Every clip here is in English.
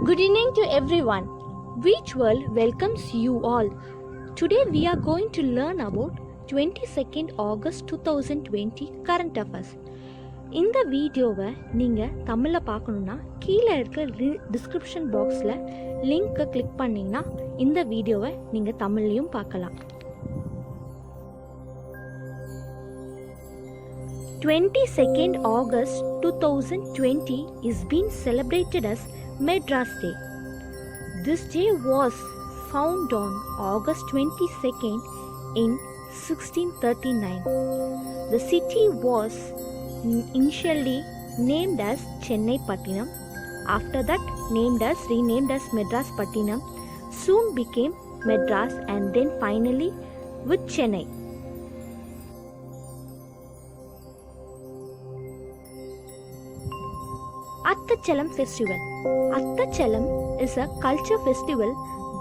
Good evening to everyone. Beach World welcomes you all. Today we are going to learn about 22nd August 2020 current affairs. இந்த வீடியோவை நீங்கள் தமிழில் பார்க்கணுன்னா கீழே இருக்க டிஸ்கிரிப்ஷன் பாக்ஸில் லிங்க்கை கிளிக் பண்ணிங்கன்னா இந்த வீடியோவை நீங்கள் தமிழ்லையும் பார்க்கலாம். 22nd August 2020 is being celebrated as Madras Day. This day was found on August 22nd in 1639. The city was initially named as Chennai Pattinam. After that, renamed as Madras Pattinam. Soon became Madras and then finally with Chennai. Attachalam Festival. Attachalam is a culture festival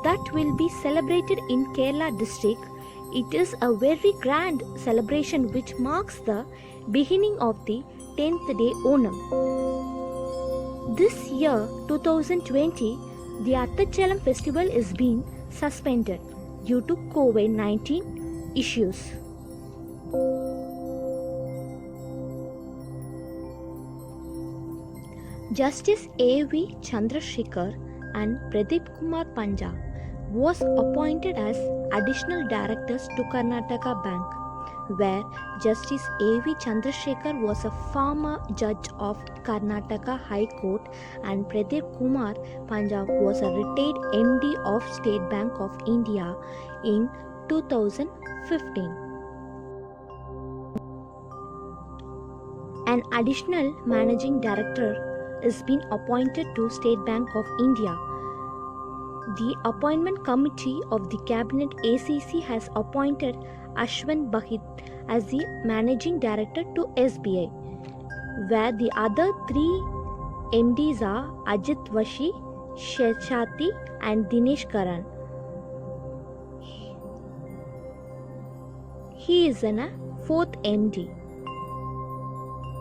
that will be celebrated in Kerala district. It is a very grand celebration which marks the beginning of the 10th day Onam. This year 2020, the Attachalam festival is being suspended due to COVID-19 issues. Justice A.V. Chandrasekhar and Pradeep Kumar Panja was appointed as additional directors to Karnataka Bank, where Justice A.V. Chandrasekhar was a former judge of Karnataka High Court and Pradeep Kumar Panja was a retired MD of State Bank of India in 2015. An additional managing director is been appointed to State Bank of India. The appointment committee of the cabinet ACC has appointed Ashwin Bahit as the managing director to SBI, where the other three MDs are Ajit Vashi, Sheshati and Dinesh Karan. He is a fourth MD.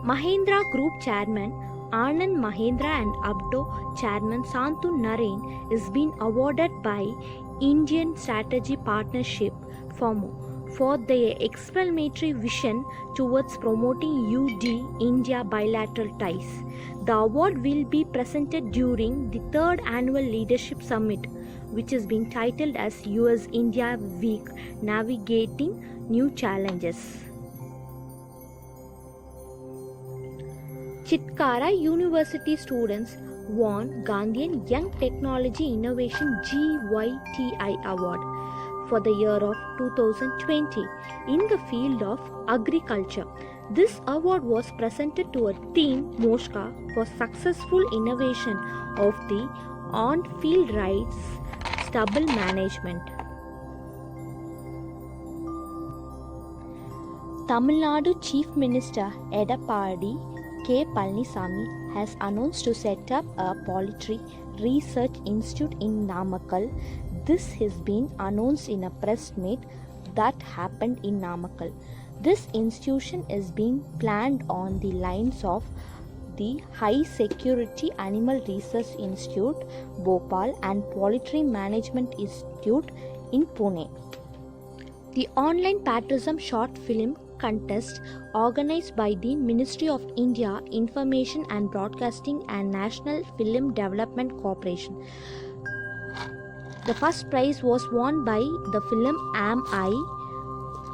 Mahindra Group Chairman Anand Mahindra and Abdo Chairman Santu Narain is being awarded by Indian Strategy Partnership FOMO for their explanatory vision towards promoting UD India bilateral ties. The award will be presented during the 3rd Annual Leadership Summit, which is being titled as US India Week Navigating New Challenges. Chitkara University students won Gandhian Young Technology Innovation GYTI Award for the year of 2020 in the field of agriculture. This award was presented to a team Moshka for successful innovation of the on-field rice stubble management. Tamil Nadu Chief Minister Edappadi K. Palanisamy has announced to set up a poultry research institute in Namakkal. This has been announced in a press meet that happened in Namakkal. This institution is being planned on the lines of the High Security Animal Research Institute, Bhopal and Poultry Management Institute in Pune. The online patriotism short film contest organized by the Ministry of India Information and Broadcasting and National Film Development Corporation. The first prize was won by the film Am I,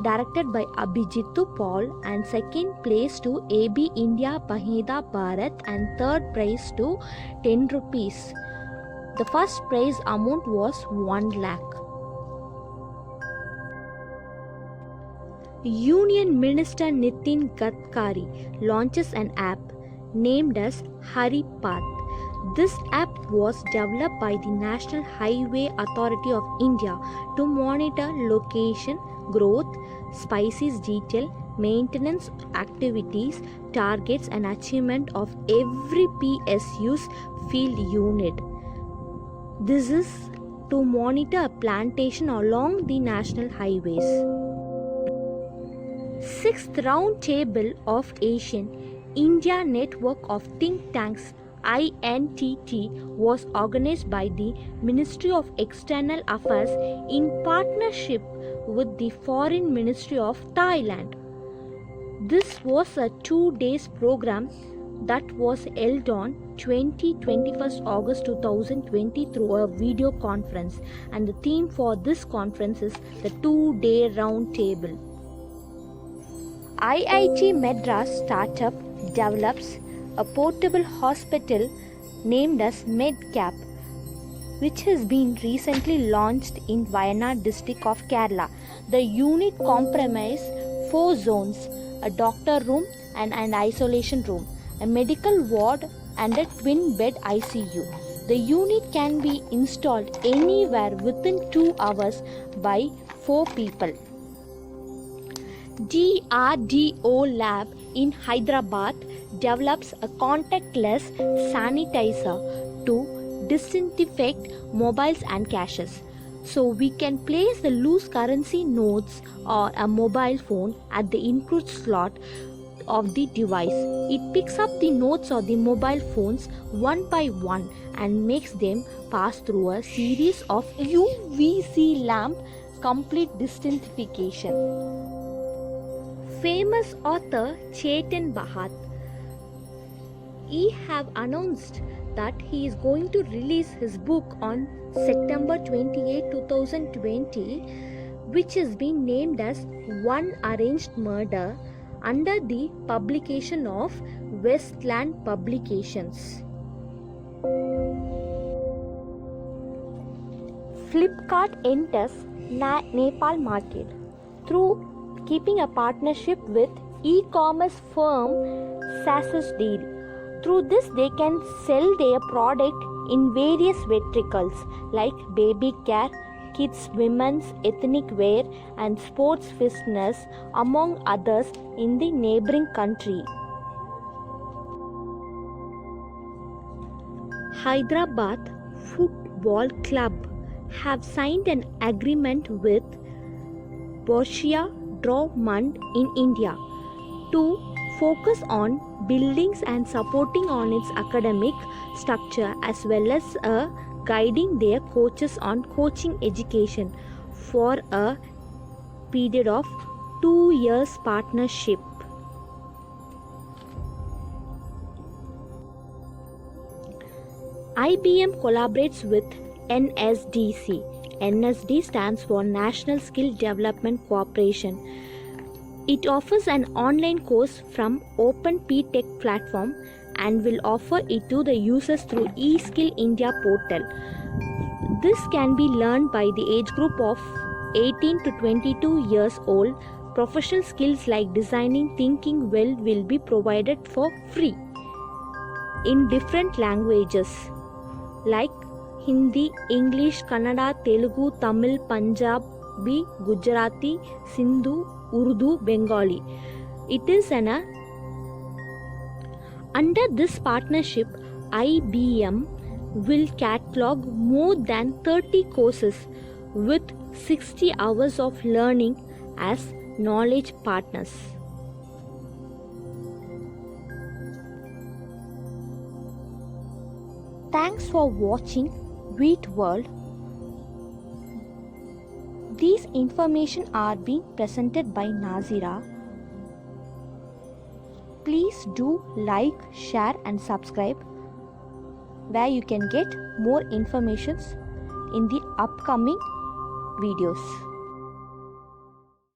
directed by Abhijitu Paul, and second place to AB India Baheda Bharat and third prize to 10 rupees. The first prize amount was 1 lakh. Union Minister Nitin Gadkari launches an app named as Hari Path. This app was developed by the National Highway Authority of India to monitor location, growth, species detail, maintenance activities, targets and achievement of every PSU's field unit. This is to monitor a plantation along the national highways. 6th Round Table of Asian India Network of Think Tanks INTT was organized by the Ministry of External Affairs in partnership with the Foreign Ministry of Thailand. This was a 2-day program that was held on 21st August 2020 through a video conference, and the theme for this conference is the 2-day round table. IIT Madras startup develops a portable hospital named as MedCap, which has been recently launched in Wayanad district of Kerala. The unit comprises 4 zones: a doctor room and an isolation room, a medical ward and a twin bed ICU. The unit can be installed anywhere within 2 hours by 4 people. DRDO lab in Hyderabad develops a contactless sanitizer to disinfect mobiles and caches. So we can place the loose currency notes or a mobile phone at the input slot of the device. It picks up the notes or the mobile phones one by one and makes them pass through a series of UVC lamp complete disinfection. Famous author Chetan Bhagat, he have announced that he is going to release his book on September 28, 2020, which has been named as One Arranged Murder under the publication of Westland Publications. Flipkart enters Nepal market through keeping a partnership with e-commerce firm Sasas Dairy. Through this, they can sell their product in various verticals like baby care, kids, women's ethnic wear, and sports fitness, among others, in the neighboring country. Hyderabad Football Club have signed an agreement with Borussia Dortmund in India to focus on buildings and supporting on its academic structure, as well as guiding their coaches on coaching education for a period of 2 years partnership. IBM collaborates with NSDC. NSD stands for National Skill Development Corporation. It offers an online course from OpenPTech platform and will offer it to the users through eSkill India portal. This can be learned by the age group of 18 to 22 years old. Professional skills like designing, thinking well will be provided for free in different languages like Hindi, English, Kannada, Telugu, Tamil, Punjabi, Gujarati, Sindhu, Urdu, Bengali. It is under this partnership, IBM will catalog more than 30 courses with 60 hours of learning as knowledge partners. Thanks for watching Wheat World. These information are being presented by Nazira. Please do like, share and subscribe, where you can get more informations in the upcoming videos.